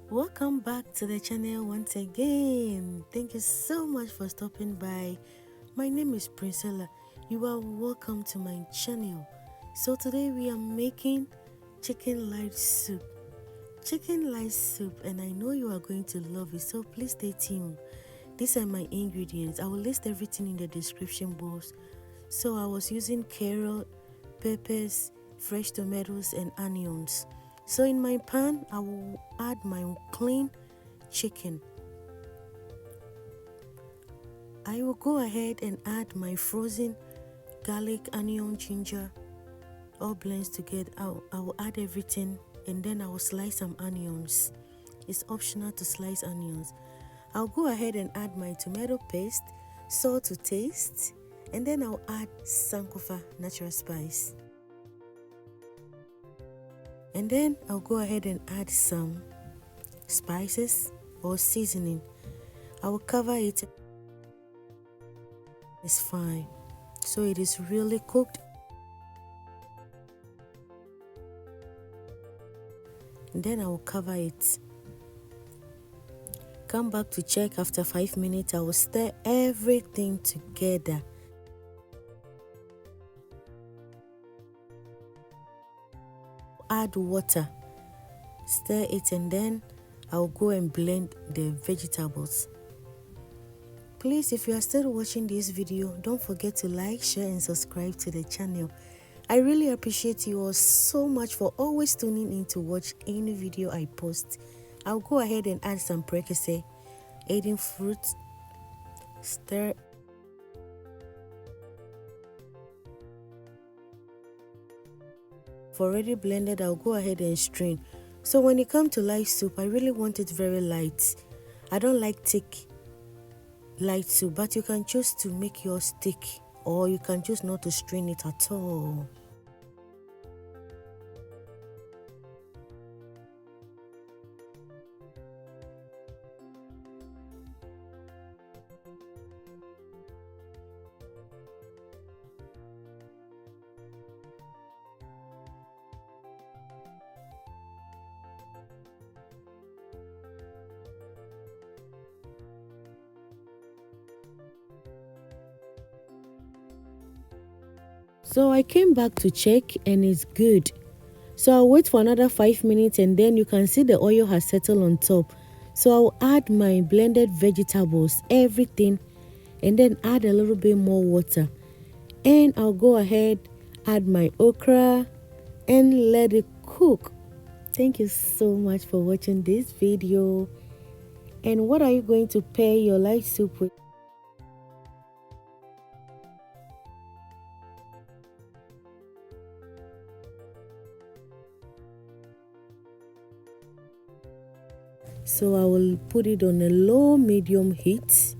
Welcome back to the channel once again. Thank you so much for stopping by. My name is Princella. You are welcome to my channel. So today we are making chicken light soup. Chicken light soup, and I know you are going to love it, so please stay tuned. These are my ingredients. I will list everything in the description box. So I was using carrot, peppers, fresh tomatoes and onions. So in my pan I will add my clean chicken. I will go ahead and add my frozen garlic, onion, ginger, all blends together. I will add everything, and then I will slice some onions. It's optional to slice onions. I'll go ahead and add my tomato paste, salt to taste, and then I'll add Sankofa natural spice. And then I'll go ahead and add some spices or seasoning. I will cover it. It's fine. So it is really cooked. And then I will cover it. Come back to check after 5 minutes. I will stir everything together. Add water, stir it, and then I'll go and blend the vegetables. Please, if you are still watching this video, don't forget to like, share and subscribe to the channel. I really appreciate you all so much for always tuning in to watch any video I post. I'll go ahead and add some prekese, adding fruit, stir. Already blended, I'll go ahead and strain. So when it comes to light soup, I really want it very light. I don't like thick light soup, but you can choose to make yours thick, or you can choose not to strain it at all. So I came back to check and it's good. So I'll wait for another 5 minutes, and then you can see the oil has settled on top. So I'll add my blended vegetables, everything, and then add a little bit more water. And I'll go ahead, add my okra and let it cook. Thank you so much for watching this video. And what are you going to pair your light soup with? So I will put it on a low medium heat.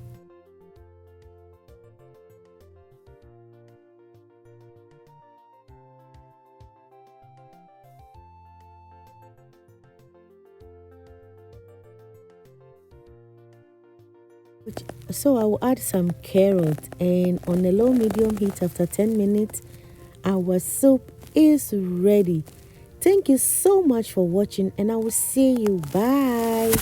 So I will add some carrot, and on a low medium heat after 10 minutes our soup is ready. Thank you so much for watching, and I will see you. Bye.